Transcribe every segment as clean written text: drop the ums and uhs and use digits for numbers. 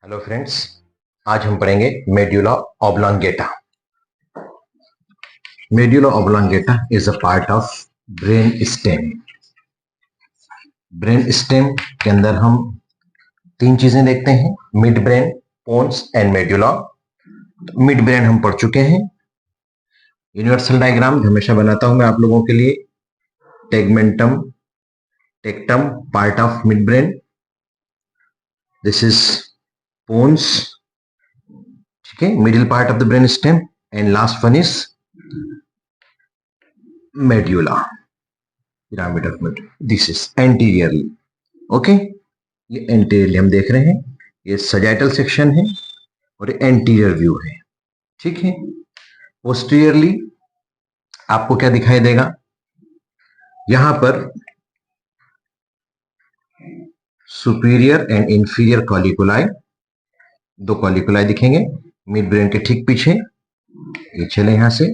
Hello friends, आज हम पढ़ेंगे medulla oblongata. Medulla oblongata is a part of brainstem. Brainstem के अंदर हम तीन चीजें देखते हैं: midbrain, pons and medulla. Midbrain हम पढ़ चुके हैं। यूनिवर्सल डायग्राम हमेशा बनाता हूं मैं आप लोगों के लिए। Tegmentum, tectum, part of mid brain. This is pons, ठीक है, middle part of the brain stem. And last one is medulla, pyramid of medulla. This is anteriorly. Okay, ये एंटीरियरली हम देख रहे हैं। ये सजाइटल सेक्शन है और ये एंटीरियर व्यू है, ठीक है। पोस्टीरियरली आपको क्या दिखाई देगा? यहां पर सुपीरियर एंड इंफीरियर कॉलिकुलाई, दो कॉलिकुलाई दिखेंगे मिड ब्रेन के ठीक पीछे। ये चले यहां से,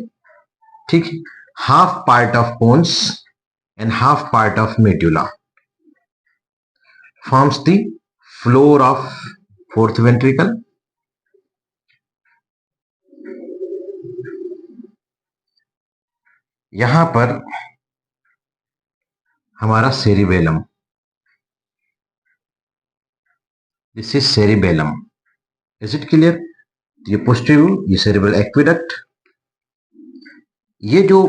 ठीक। Half part of pons and half part of medulla forms the floor of fourth ventricle. यहां पर हमारा cerebellum, this is cerebellum. Is it clear? ये पोस्टीरियर, ये सेरिब्रल एक्विडक्ट। ये जो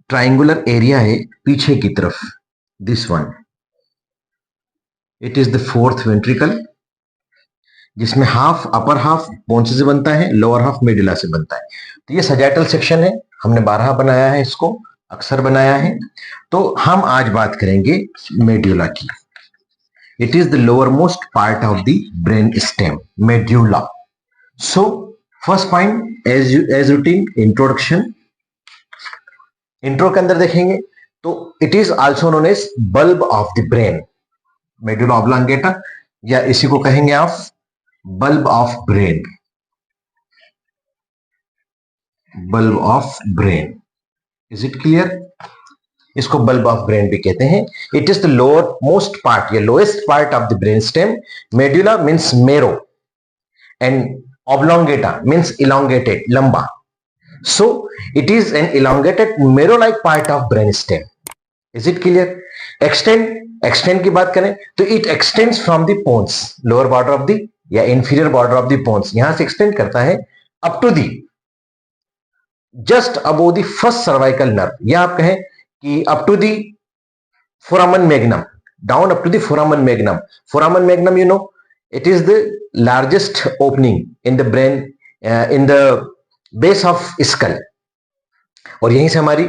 ट्राइंगुलर एरिया है पीछे की तरफ, this one, it is the fourth ventricle, जिसमें हाफ अपर हाफ पोन्स से बनता है, लोअर हाफ मेडुला से बनता है। तो ये सजाइटल सेक्शन है, हमने 12 बनाया है, इसको अक्सर बनाया है। तो हम आज बात करेंगे मेड्यूला की। It is the lower most part of the brain stem, medulla. So first point, as routine introduction. Intro के अंदर देखेंगे तो it is also known as bulb of the brain, medulla oblongata, या इसी को कहेंगे आप bulb of brain, bulb of brain. Is it clear? इसको बल्ब ऑफ ब्रेन भी कहते हैं। It is the lower most part या lowest part of the brain stem. Medulla means मेरो एंड ऑब्लोंगेटा मीन्स इलोंगेटेड, लंबा। So it is an elongated marrow-like part of brainstem. Is it clear? Extend की बात करें तो it extends from the pons, lower border of the या inferior border of the pons, यहां से extend करता है up to the just above the first cervical nerve, या आप कहें कि up to the foramen magnum, down up to the foramen magnum. Foramen magnum, you know, it is the largest opening in the brain, in the base of skull, और यहीं से हमारी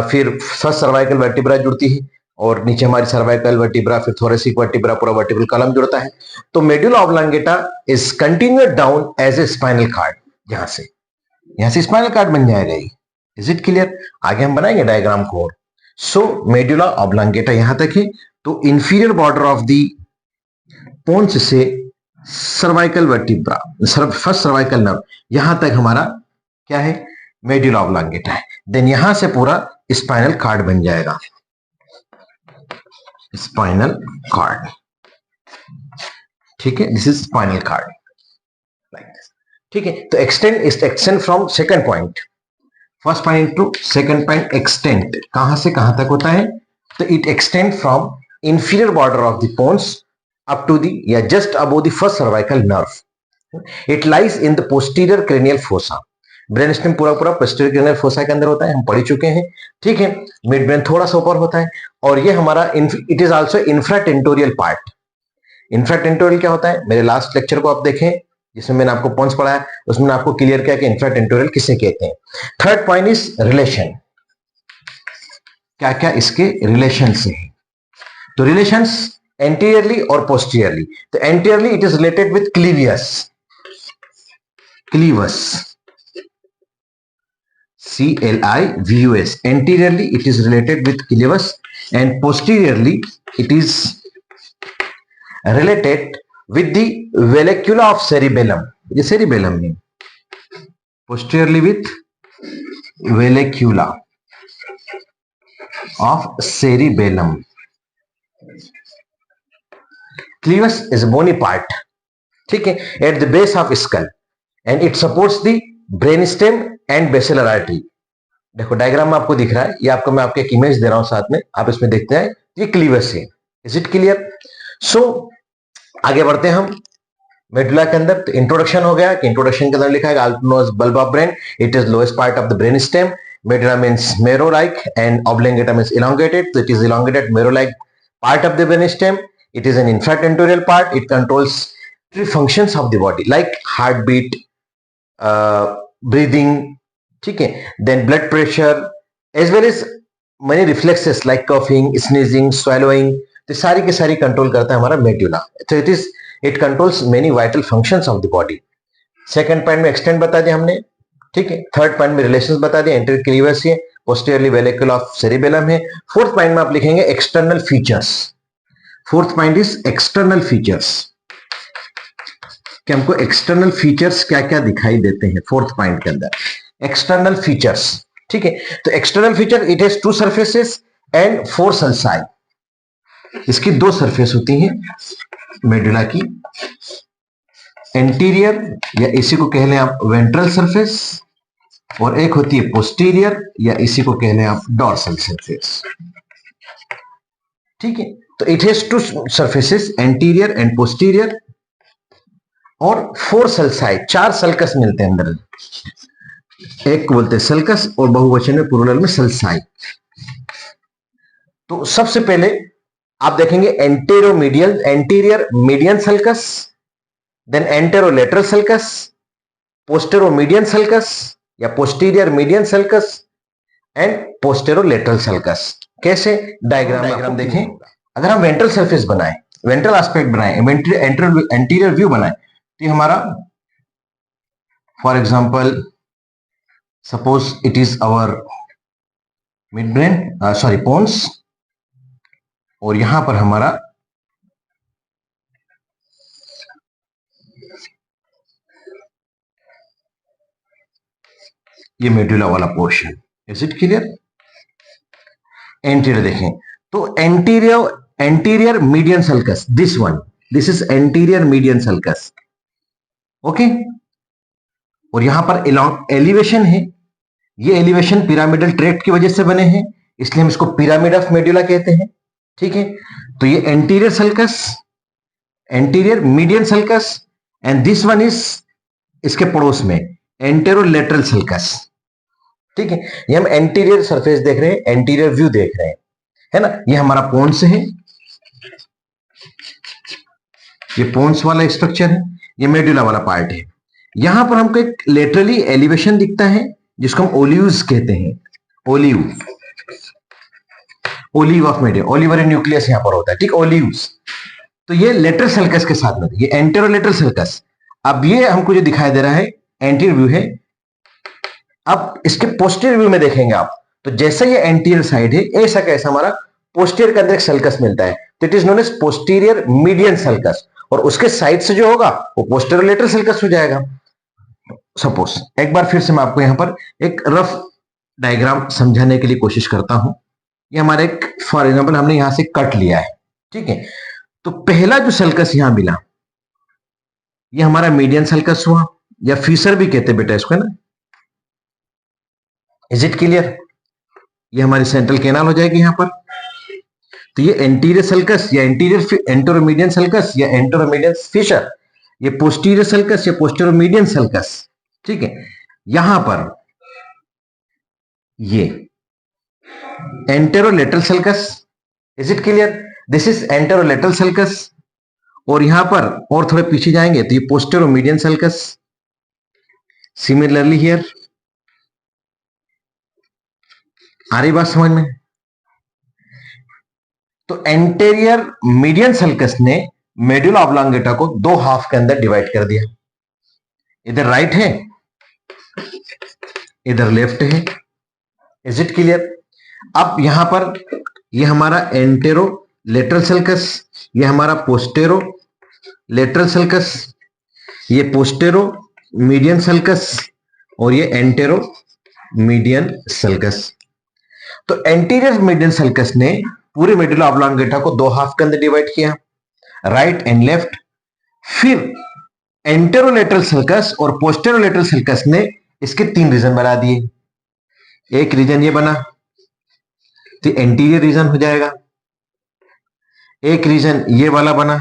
फिर first cervical vertebra जुड़ती है, और नीचे हमारी सर्वाइकल वर्टिब्रा, फिर थोरेसिक वर्टिब्रा, पूरा वर्टिब्रल कॉलम जुड़ता है। तो medulla oblongata is continued down as a spinal cord, यहां से स्पाइनल कार्ड बन जाएगा ये। Is it clear? आगे हम बनाएंगे डायग्राम को। सो मेडुला ऑब्लोंगेटा यहां तक है। तो inferior border of the pons से cervical vertebra, first cervical nerve, यहां तक हमारा क्या है? मेडुला ऑब्लोंगेटा है। देन यहां से पूरा स्पाइनल कार्ड बन जाएगा, स्पाइनल कार्ड, ठीक है। This is spinal cord like this, ठीक है। तो extend from second point, first point to second point. Extend कहां से कहां तक होता है? तो it extend from inferior border of the pons up to the या just above the first cervical nerve. It lies in the posterior cranial fossa. Brain stem पूरा पूरा पोस्टीरियर क्रेनियल फोसा के अंदर होता है, हम पढ़ चुके हैं, ठीक है। मिड ब्रेन थोड़ा सा ऊपर होता है, और ये हमारा इट इज आल्सो इंफ्राटेंटोरियल पार्ट। इंफ्राटेंटोरियल क्या होता है? मेरे लास्ट लेक्चर को आप देखें, जिसमें मैंने आपको पोन्स पढ़ाया, उसमें आपको क्लियर किया कि इंफ्राटेंटोरियल किसे कहते हैं। थर्ड पॉइंट इज रिलेशन, क्या क्या इसके रिलेशन है। तो रिलेशंस एंटीरियरली और पोस्टीरियरली। तो anteriorly it is related with clivus, CLIVUS. Anteriorly it is related with clivus, and posteriorly it is related with the vallecula of cerebellum. ये cerebellum है, posteriorly with vallecula of cerebellum. Clivus is a bony part, ठीक है, at the base of skull and it supports the brain stem and basilar artery. देखो diagram में आपको दिख रहा है, ये आपको मैं आपको एक इमेज दे रहा हूं साथ में, आप इसमें देखते हैं ये क्लीवस है। Is it clear? सो आगे बढ़ते हैं हम मेडुला के अंदर। तो इंट्रोडक्शन हो गया कि इंट्रोडक्शन के अंदर लिखा है अल्बिनोस bulb of brain, it is lowest part of the brain stem. Medulla means marrow like and oblongata means elongated, so it is elongated marrow like part of the brain stem. It is an infratentorial part, it controls three functions of the body like heartbeat, breathing, ठीक है, then blood pressure as well as many reflexes like coughing, sneezing, swallowing, तो सारी की सारी control करता है हमारा medulla. तो it controls many vital functions of the body. Second point में एक्सटेंड बता दिया हमने, ठीक है। थर्ड पॉइंट में रिलेशंस बता दिया, एंटीरियर क्लीवस है, पोस्टीरियरली वेलिकल ऑफ सेरिबेलम है। फोर्थ पॉइंट में आप लिखेंगे external features. Fourth point is external features, कि हमको एक्सटर्नल फीचर्स क्या क्या दिखाई देते हैं फोर्थ पॉइंट के अंदर। एक्सटर्नल फीचर्स, ठीक है। तो external feature it has 2 surfaces and 4 सल्साई। इसकी 2 सरफेस होती हैं मेडुला की, एंटीरियर या इसी को कह लें आप वेंट्रल सरफेस, और एक होती है पोस्टीरियर या इसी को कह लें आप डॉर्सल सरफेस, ठीक है। तो it has 2 surfaces anterior and posterior और 4 सल्साई, 4 सल्कस मिलते हैं अंदर। एक को बोलते हैं सल्कस और बहुवचन में प्लूरल में सल्साई। तो सबसे पहले आप देखेंगे anterior median sulcus, then anterolateral sulcus, posteromedian sulcus या posterior median sulcus and posterolateral sulcus. कैसे? डायग्राम देखें। अगर हम वेंट्रल सरफेस बनाएं, वेंट्रल एस्पेक्ट बनाएं, एंटीरियर व्यू बनाएं, तो हमारा for example suppose it is our mid brain, sorry pons, और यहां पर हमारा ये मेडुला वाला portion. Is it clear? Anterior देखें तो anterior median sulcus, this is anterior median sulcus, okay. और यहां पर एलिवेशन है, ये एलिवेशन पिरामिडल ट्रैक्ट की वजह से बने हैं, इसलिए हम इसको पिरामिड ऑफ मेडुला कहते हैं, ठीक है। तो ये anterior sulcus, anterior median sulcus, and this one is इसके पड़ोस में एंटेरोलेटरल सल्कस, ठीक है। ये हम एंटीरियर सरफेस देख रहे हैं, एंटीरियर व्यू देख रहे हैं, है ना। ये हमारा पोन्स है, ये पोन्स वाला स्ट्रक्चर है, ये मेडुला वाला पार्ट है। यहां पर हमको एक लेटरली एलिवेशन दिखता है जिसको हम ओलिव्स कहते हैं, olive of medulla, olivary nucleus यहां पर होता है, ठीक, ओलिव्स। तो ये लेटरल सल्कस के साथ में, ये एंटेरोलेटरल सल्कस। अब ये हमको जो दिखाई दे रहा है एंटीरियर व्यू है। अब इसके पोस्टीरियर व्यू में देखेंगे आप, तो जैसे ये एंटीरियर साइड है, ऐसा कैसा हमारा पोस्टीरियर के अंदर एक सल्कस मिलता है, तो it is known as posterior median sulcus, और उसके साइड से जो होगा वो पोस्टेरोलेटरल सल्कस हो जाएगा। सपोज एक बार फिर से मैं आपको यहां पर एक रफ डायग्राम समझाने के लिए कोशिश करता हूं। ये हमारे एक फॉर एग्जांपल हमने यहां से कट लिया है, ठीक है। तो पहला जो सल्कस यहां मिला, ये हमारा मीडियन सल्कस हुआ, या फीसर भी कहते हैं बेटा इसको, है ना। Is it clear? ये हमारी सेंट्रल कैनाल हो जाएगी यहां पर। तो ये एंटीरियर सल्कस या एंटेरोमीडियन सल्कस या एंटेरोमीडियन फिशर, ये पोस्टीरियर सल्कस या पोस्टेरोमीडियन सल्कस, ठीक है। यहां पर ये anterolateral sulcus, is it clear? This is anterolateral sulcus, और यहां पर और थोड़े पीछे जाएंगे तो ये पोस्टेरोमीडियन सल्कस। सिमिलरली हियर, आ रही बात समझ में? तो एंटीरियर मीडियन सल्कस ने मेडुला ऑब्लोंगेटा को 2 हाफ के अंदर डिवाइड कर दिया, इधर राइट है, इधर लेफ्ट है। Is it clear? अब यहां पर ये हमारा एंटेरो लेटरल सल्कस, ये हमारा पोस्टेरो लेटरल सल्कस, ये पोस्टेरो मीडियन सल्कस, और ये एंटेरो मीडियन सल्कस। तो एंटीरियर मीडियन सल्कस ने पूरे मेडुला ऑब्लोंगेटा को 2 हाफ के अंदर डिवाइड किया, राइट एंड लेफ्ट। फिर एंटेरोलेटरल सर्कस और पोस्टेरोलेटरल सर्कस ने इसके 3 रीजन बना दिए। एक रीजन ये बना तो एंटीरियर रीजन हो जाएगा, एक रीजन ये वाला बना,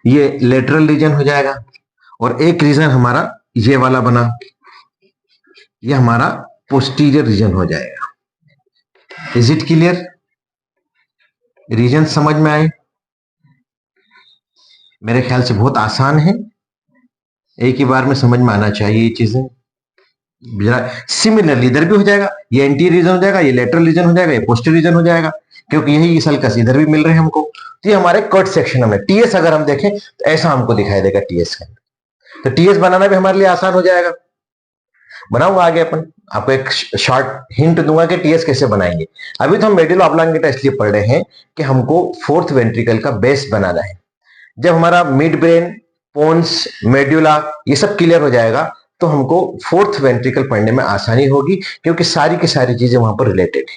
ये लेटरल रीजन हो जाएगा, और एक रीजन हमारा ये वाला बना, ये हमारा पोस्टीरियर रीजन हो जाएगा। Is it clear? रीजन समझ में आए? मेरे ख्याल से बहुत आसान है, एक ही बार में समझ में आना चाहिए ये चीजें। सिमिलरली इधर भी हो जाएगा, ये एंटीरियर रीजन हो जाएगा, ये लेटरल रीजन हो जाएगा, ये पोस्टीरियर रीजन हो जाएगा, क्योंकि यही सल्कस इधर भी मिल रहे हैं हमको। तो ये हमारे कट सेक्शन में टीएस अगर हम देखें तो ऐसा हमको दिखाई देगा टीएस का। तो टीएस बनाना भी हमारे लिए आसान हो जाएगा। बनाऊंगा आगे अपन, आपको एक शॉर्ट हिंट दूंगा कि टीएस कैसे बनाएंगे। अभी तो हम मेडुला ऑब्लांगेटा इसलिए पढ़ रहे हैं कि हमको फोर्थ वेंट्रिकल का बेस बनाना है। जब हमारा मिड ब्रेन, पोन्स, मेडुला ये सब क्लियर हो जाएगा तो हमको फोर्थ वेंट्रिकल पढ़ने में आसानी होगी, क्योंकि सारी की सारी चीजें वहां पर रिलेटेड है।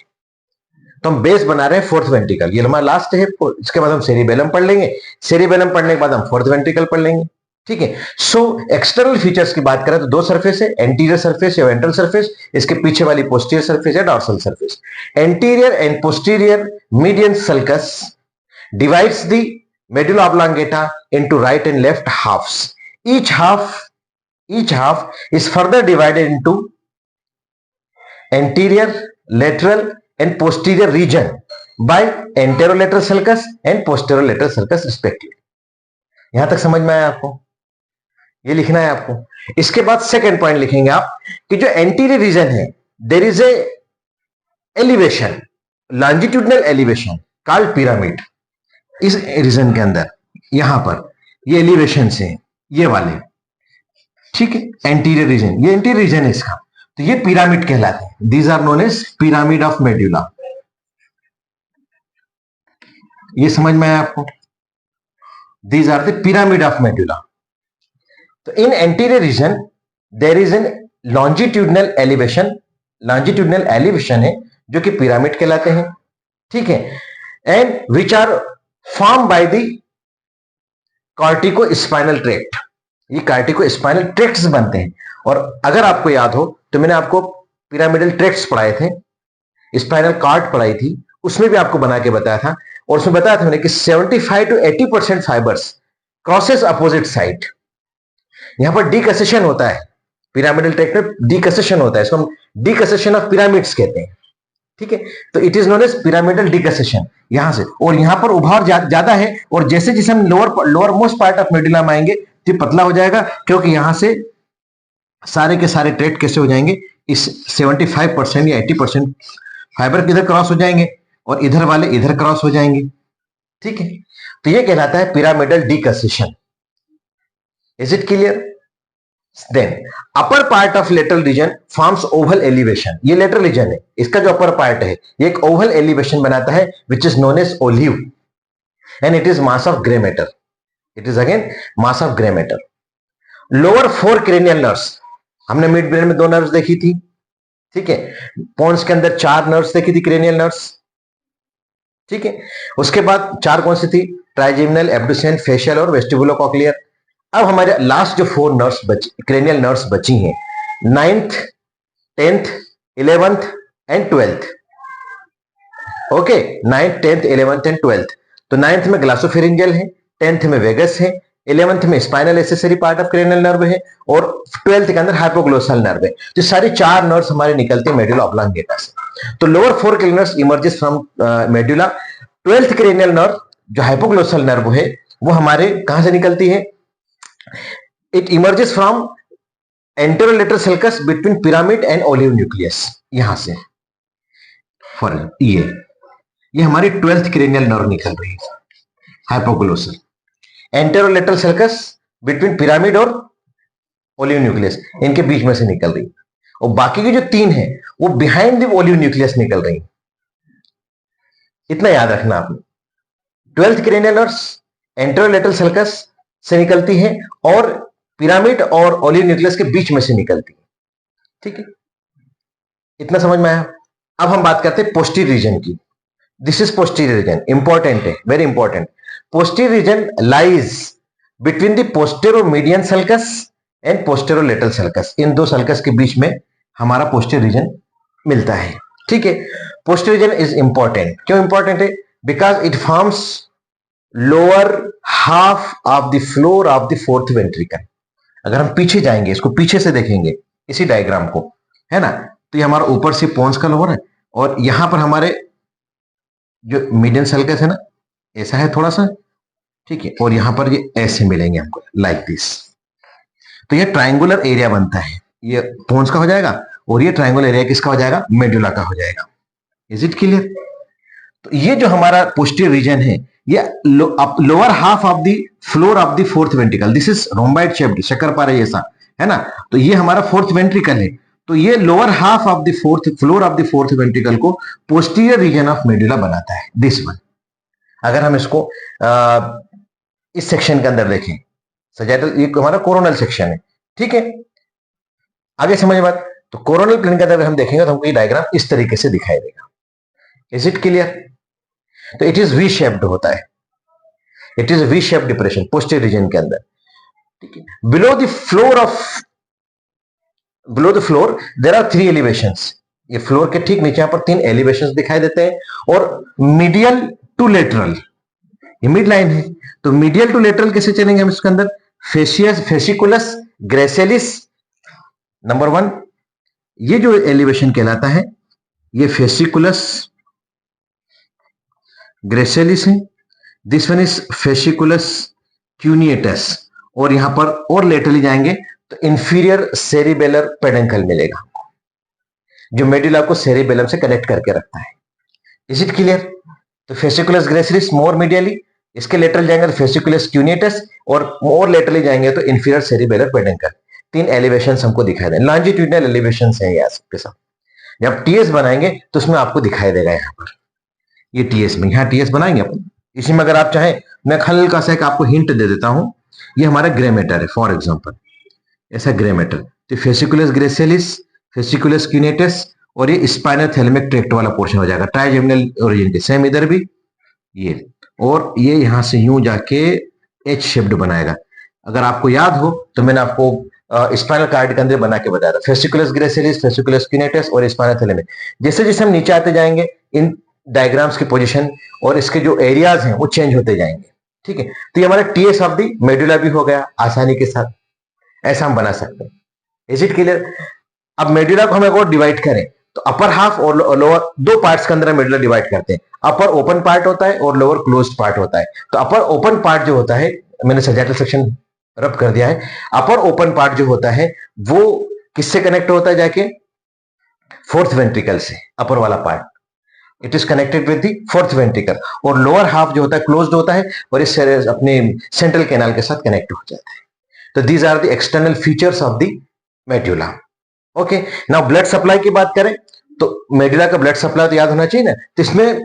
तो हम बेस बना रहे हैं फोर्थ वेंट्रिकल, ये हमारा लास्ट है। इसके बाद हम सेरिबेलम पढ़ लेंगे, सेरिबेलम पढ़ने के बाद हम फोर्थ वेंट्रिकल पढ़ लेंगे। ठीक है। सो एक्सटर्नल फीचर्स की बात करें तो 2 सरफेस है, एंटीरियर सरफेस या वेंट्रल सरफेस, इसके पीछे वाली पोस्टीरियर सरफेस या dorsal surface. Anterior and posterior median sulcus divides the medulla oblongata into right and left halves. Each half is further divided into anterior, lateral and posterior region by anterolateral sulcus and posterolateral sulcus respectively. यहां तक समझ में आया आपको? ये लिखना है आपको। इसके बाद सेकेंड पॉइंट लिखेंगे आप कि जो एंटीरियर रीजन है, there is a elevation, longitudinal elevation called pyramid. इस रीजन के अंदर यहां पर ये एलिवेशन है, ये वाले, ठीक है, एंटीरियर रीजन, ये एंटीरियर रीजन है इसका, तो ये पिरामिड कहलाते हैं। These are known as pyramid of medulla. ये समझ में आया आपको? These are the pyramid of medulla. तो in anterior region there is an longitudinal elevation, longitudinal elevation है जो कि पिरामिड कहलाते हैं, ठीक है, and which are form by the corticospinal tract. ये कार्टिको स्पाइनल ट्रैक्ट्स बनते हैं। और अगर आपको याद हो तो मैंने आपको पिरामिडल ट्रैक्ट्स पढ़ाए थे, स्पाइनल कार्ड पढ़ाई थी, उसमें भी आपको बना के बताया था, और उसमें बताया था मैंने कि 75 to 80% fibres crosses opposite side. यहां पर डीकसेशन होता है, पिरामिडल ट्रैक्ट में डीकसेशन होता है, इसको हम डीकसेशन ऑफ पिरामिड्स कहते हैं, ठीक है। तो it is known as pyramidal decussation यहां से, और यहां पर उभार ज्यादा है, और जैसे जैसे हम lower most part of medulla में आएंगे तो पतला हो जाएगा, क्योंकि यहां से सारे के सारे ट्रैक्ट कैसे हो जाएंगे, इस 75% या 80% फाइबर किधर क्रॉस हो जाएंगे और इधर वाले इधर क्रॉस हो जाएंगे, ठीक है। तो ये कहलाता है pyramidal decussation. Is it clear? Then upper part of lateral region forms oval elevation. ये लेटरल रीजन है, इसका जो अपर पार्ट है ये एक ओवल एलिवेशन बनाता है, which is known as olive, and it is mass of grey matter. It is again mass of grey matter. Lower 4 cranial nerves, हमने मिड ब्रेन में 2 नर्व्स देखी थी, ठीक है, पोन्स के अंदर 4 नर्व्स देखी थी, क्रेनियल नर्व्स, ठीक है। उसके बाद 4 कौन सी थी? ट्राइजेमिनल, एब्डुसेंट, फेशियल और वेस्टिबुलोकॉक्लियर। अब हमारे लास्ट जो 4 नर्व्स बची, क्रेनियल नर्व्स बची हैं, 9th, 10th, 11th and 12th। Okay, 9th, 10th, 11th and 12th। तो 9th में ग्लासोफेरिंजियल है, 10th में वेगस है, 11th में spinal accessory part of cranial nerve है, और 12th के अंदर हाइपोग्लोसल नर्व है। तो सारी 4 नर्व्स हमारे निकलते हैं मेडुला ऑब्लांगेटा से। तो lower 4 cranial nerves emerges from medulla. 12th cranial nerve जो हाइपोग्लोसल नर्व है वो हमारे कहां से निकलती है? It emerges from anterolateral sulcus between pyramid and olive nucleus। यहां से फॉर ये हमारी 12th क्रेनियल नर्व निकल रही है, hypoglossal, anterolateral sulcus between pyramid और ओलिव न्यूक्लियस, इनके बीच में से निकल रही है, और बाकी की जो 3 है वो बिहाइंड द ओलिव न्यूक्लियस निकल रही है। इतना याद रखना आपने, 12th cranial nerve anterolateral sulcus से निकलती है और पिरामिड और ओलिव न्यूक्लियस के बीच में से निकलती है, ठीक है। इतना समझ में आया? अब हम बात करते हैं पोस्टीरियर रीजन की। This is posterior region, important है, very important. Posterior region lies between the posteromedian sulcus and posterolateral sulcus. इन दो सल्कस के बीच में हमारा पोस्टीरियर रीजन मिलता है। ठीक है, पोस्टीरियर रीजन इज इंपॉर्टेंट। क्यों इंपॉर्टेंट है? Because it forms lower half of the floor of the fourth ventricle. अगर हम पीछे जाएंगे, इसको पीछे से देखेंगे इसी डायग्राम को, है ना, तो ये हमारा ऊपर से पोन्स का लोअर है और यहां पर हमारे जो मीडियन सल्कस है ना, ऐसा है थोड़ा सा, ठीक है, और यहां पर ये ऐसे मिलेंगे हमको लाइक दिस। तो ये ट्रायंगुलर एरिया बनता है, ये पोन्स का हो जाएगा और ये ट्रायंगुलर एरिया किसका हो जाएगा? मेडुला का हो जाएगा। Is it clear? तो ये जो हमारा पोस्टीरियर रीजन है, ये lower half of the floor of the fourth ventricle, this is rhomboid shaped, शक्करपारा जैसा, है ना। तो ये हमारा फोर्थ वेंट्रिकल है, तो ये lower half of the fourth floor of the fourth ventricle को पोस्टीरियर रीजन ऑफ मेडुला बनाता है, दिस वन। अगर हम इसको इस सेक्शन के अंदर देखें, सजाइटल, ये हमारा कोरोनल सेक्शन है, ठीक है। आगे समझ बात, तो कोरोनल प्लेन के अंदर हम देखेंगे तो हमको ये डायग्राम इस तरीके से दिखाई देगा। Is it clear? तो इट इज वी शेप्ड होता है, it is V shaped depression posterior region के अंदर, ठीक है। Below the floor there are 3 elevations. ये फ्लोर के ठीक नीचे यहां पर 3 एलिवेशंस दिखाई देते हैं और मीडियल टू लेटरल, ये मिड लाइन है, तो मीडियल टू लेटरल कैसे चलेंगे हम इसके अंदर? फेसिकुलस ग्रेसिलिस नंबर 1, ये जो एलिवेशन कहलाता है ये फेसिकुलस ग्रेसिलिस है। दिस वन इज फेसिकुलस क्यूनिएटस, और यहां पर और लेटरली जाएंगे तो इंफीरियर सेरिबेलर पेडंकल मिलेगा, जो मेडुला को सेरिबेलम से कनेक्ट करके रखता है। Is it clear? तो फेसिकुलस ग्रेसिलिस मोर मीडियली, इसके लेटरल जाएंगे तो फेसिकुलस क्यूनिएटस, और मोर लेटरली जाएंगे तो इंफीरियर सेरिबेलर पेडंकल। 3 एलिवेशंस हमको दिखाई देंगे, लॉन्जिट्यूडिनल एलिवेशंस हैं ये आपके साथ। जब टीएस बनाएंगे तो उसमें आपको दिखाई देगा, यहां पर ये टीएस में, यहां टीएस बनाएंगे अपन। इसी में अगर आप चाहें मैं हल्का सा एक आपको हिंट दे देता हूं, ये हमारा ग्रे मैटर है फॉर एग्जांपल, ऐसा ग्रे मैटर, तो फेसिकुलस ग्रेसिलिस, फेसिकुलस क्यूनेटस और ये स्पाइनल थैलेमिक ट्रैक्ट वाला पोर्शन हो जाएगा ट्राइजेमिनल ओरिजिन के, सेम इधर भी ये, और ये यहां से यूं जाके एच शेप्ड बनाएगा। अगर आपको याद हो तो मैंने आपको स्पाइनल कार्ड के अंदर बना के बताया था, फेसिकुलस ग्रेसिलिस, फेसिकुलस क्यूनेटस और स्पाइनल थैलेमिक। जैसे जैसे हम नीचे आते जाएंगे इन डायग्राम्स की पोजीशन और इसके जो एरियाज हैं वो चेंज होते जाएंगे, ठीक है। तो ये हमारा टीएस ऑफ दी मेडुला भी हो गया आसानी के साथ, ऐसा हम बना सकते हैं। Is it clear? अब मेडुला को हम एक और डिवाइड करें तो अपर हाफ और लोअर, 2 पार्ट्स के अंदर मेडुला डिवाइड करते हैं, अपर ओपन पार्ट होता है और लोअर क्लोज्ड पार्ट होता है। तो अपर ओपन पार्ट जो होता है, मैंने सजाइटल सेक्शन रब कर दिया है, अपर ओपन पार्ट जो होता है वो किससे कनेक्ट होता है? जाके फोर्थ वेंट्रिकल से, अपर वाला part it is connected with the fourth ventricle, और लोअर हाफ जो होता है क्लोज्ड होता है और इस अपने सेंट्रल कैनाल के साथ कनेक्ट हो जाता है। तो these are the external features of the medulla. Okay, now blood supply की बात करें तो मेडुला का ब्लड सप्लाई तो याद होना चाहिए ना, तो इसमें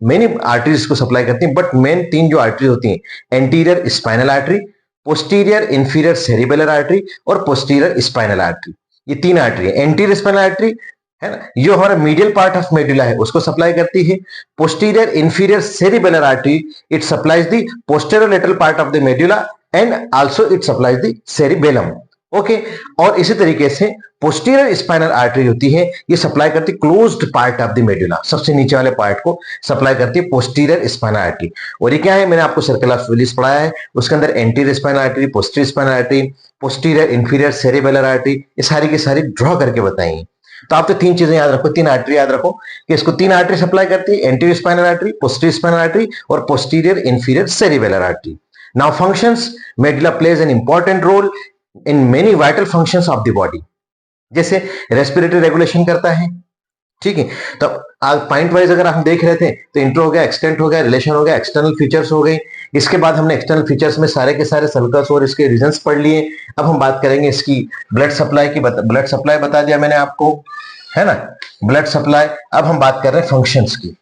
मेनी आर्टरीज को सप्लाई करती हैं, बट मेन 3 जो आर्टरी होती हैं, anterior spinal artery, posterior inferior cerebellar artery और पोस्टीरियर स्पाइनल आर्टरी, ये 3 आर्टरी है। एंटीरियर स्पाइनल आर्टरी है ना, जो हमारा मीडियल पार्ट ऑफ मेडुला है उसको सप्लाई करती है। Posterior inferior cerebellar artery, it supplies the posterolateral part of the medulla and also it supplies the cerebellum. Okay, और इसी तरीके से पोस्टीरियर स्पाइनल आर्टरी होती है, ये सप्लाई करती है closed part of the medulla, सबसे नीचे वाले पार्ट को सप्लाई करती है पोस्टीरियर स्पाइनल आर्टरी। और ये क्या है, मैंने आपको सर्कल ऑफ विलिस पढ़ाया है, उसके अंदर anterior spinal artery, posterior spinal artery, posterior inferior cerebellar artery, ये सारी की सारी ड्रॉ करके बताई। तो आप तो 3 चीजें याद रखो, 3 आर्टरी याद रखो कि इसको 3 आर्टरी सप्लाई करती है, anterior spinal artery, posterior spinal artery और posterior inferior cerebellar artery. Now functions, medulla plays an important role in many vital functions of the body, जैसे रेस्पिरेटरी रेगुलेशन करता है, ठीक है। तो पॉइंट वाइज अगर हम देख रहे थे तो इंट्रो हो गया, एक्सटेंट हो गया, रिलेशन हो गया, एक्सटर्नल फीचर्स हो गई। इसके बाद हमने एक्सटर्नल फीचर्स में सारे के सारे सल्कस और इसके रीजंस पढ़ लिए। अब हम बात करेंगे इसकी ब्लड सप्लाई की। ब्लड सप्लाई बता दिया मैंने आपको, है ना, ब्लड सप्लाई। अब हम बात कर रहे हैं फंक्शंस की,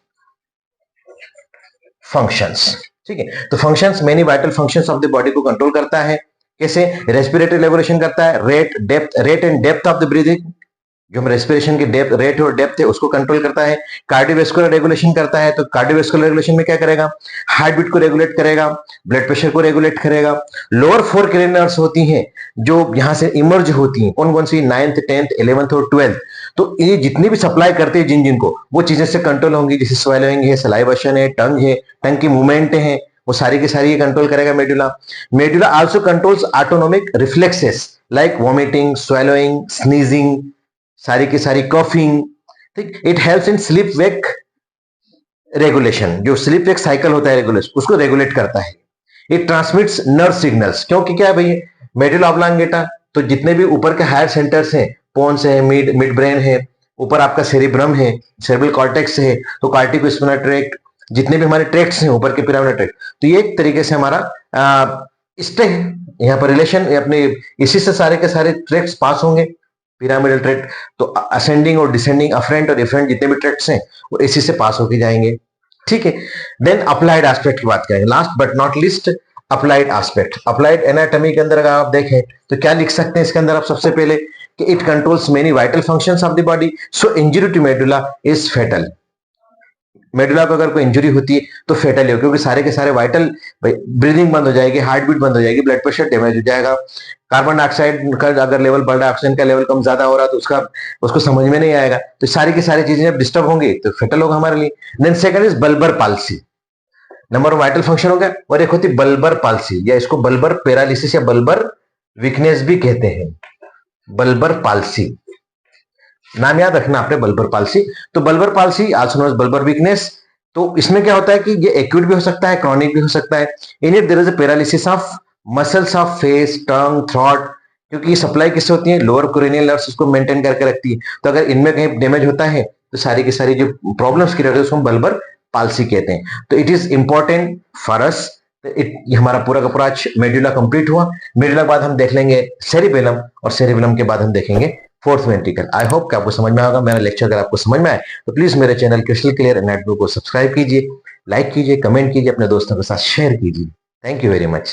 फंक्शंस, ठीक है। तो functions many vital functions of the body को कंट्रोल करता है। कैसे? रेस्पिरेटरी रेगुलेशन करता है, rate and depth of the breathing, जो हम रेस्पिरेशन की डेप्थ रेट और डेप्थ है उसको कंट्रोल करता है। कार्डियोवैस्कुलर रेगुलेशन करता है, तो कार्डियोवैस्कुलर रेगुलेशन में क्या करेगा, हार्ट बीट को रेगुलेट करेगा, ब्लड प्रेशर को रेगुलेट करेगा। लोअर 4 क्रेनियल नर्व्स होती हैं जो यहां से इमर्ज होती हैं, कौन कौन सी, 9th 10th 11th और 12th। तो ये जितनी भी सप्लाई करते हैं जिन जिनको, वो चीजें से कंट्रोल होंगी, जैसे स्वेलोइंग है, सलाइवेशन है, टंग की मूवमेंट है, वो सारी की सारी ये कंट्रोल करेगा medulla. Medulla also controls autonomic reflexes like vomiting, swallowing, sneezing, सारी की सारी कॉफिंग। ठीक, it helps in sleep wake regulation, जो स्लीप वेक साइकिल होता है रेगुलेशन, उसको रेगुलेट करता है। इट ट्रांसमिट्स नर्व सिग्नल्स, क्योंकि क्या है भाई, मेडुला ऑब्लांगेटा, तो जितने भी ऊपर के हायर सेंटर्स हैं, पोन्स है, मिड ब्रेन है, ऊपर आपका सेरिब्रम है, सेरेब्रल कॉर्टेक्स है, तो कार्टिको ट्रैक्ट, जितने भी हमारे ट्रैक्ट्स हैं ऊपर के पिरामिडल ट्रैक्ट, तो ये एक तरीके से हमारा स्टे यहाँ पर रिलेशन अपने, इसी से सारे के सारे ट्रैक्ट्स पास होंगे, पिरामिडल ट्रैक्ट। तो असेंडिंग और डिसेंडिंग, अफरेंट और डिफरेंट जितने भी ट्रैक्ट्स हैं वो इसी से पास होके जाएंगे। ठीक है, देन अप्लाइड एस्पेक्ट की बात करेंगे, last but not list applied aspect. Applied anatomy के अंदर अगर आप देखें तो क्या लिख सकते हैं इसके अंदर आप, सबसे पहले कि it controls many vital functions of the body, so injury to medulla is fatal. Medulla को अगर कोई इंजरी होती है तो फेटल है, क्योंकि सारे के सारे वाइटल, ब्रीदिंग बंद हो जाएगी, हार्ट बीट बंद हो जाएगी, ब्लड प्रेशर डैमेज हो जाएगा, कार्बन डाइऑक्साइड का अगर लेवल बढ़ रहा है, ऑक्सीजन का लेवल कम ज्यादा हो रहा है, तो उसको समझ में नहीं आएगा, तो सारी की सारी चीजें जब डिस्टर्ब होंगी तो फेटल होगा हमारे लिए। Then second is bulbar palsy, number vital function हो गया, और एक होती बल्बर पाल्सी, या इसको बल्बर पैरालिसिस या बल्बर वीकनेस भी कहते हैं। बल्बर पाल्सी नाम याद रखना आपने, बल्बर पाल्सी। तो bulbar palsy also known as bulbar weakness, तो इसमें क्या होता है कि ये एक्यूट भी हो सकता है, क्रॉनिक भी हो सकता है। In it there is a paralysis of muscles of face, tongue, throat, क्योंकि ये सप्लाई किससे होती है, लोअर क्रेनियल नर्व्स उसको मेंटेन करके रखती है। तो अगर इनमें कहीं डैमेज होता है तो सारी की सारी जो प्रॉब्लम्स क्रिएट होती है उसको हम बल्बर पाल्सी कहते हैं। तो it is important for us, ये हमारा पूरा का पूरा मेडुला कंप्लीट हुआ। मेडुला के बाद हम देख लेंगे सेरिबेलम, और सेरिबेलम के बाद हम देखेंगे फोर्थ वेंट्रिकल। आई होप कि आपको समझ में आएगा मेरा लेक्चर। अगर आपको समझ में आए तो प्लीज मेरे चैनल क्रिस्टल क्लियर नेटवर्क को सब्सक्राइब कीजिए, लाइक कीजिए, कमेंट कीजिए, अपने दोस्तों के साथ शेयर कीजिए। Thank you very much.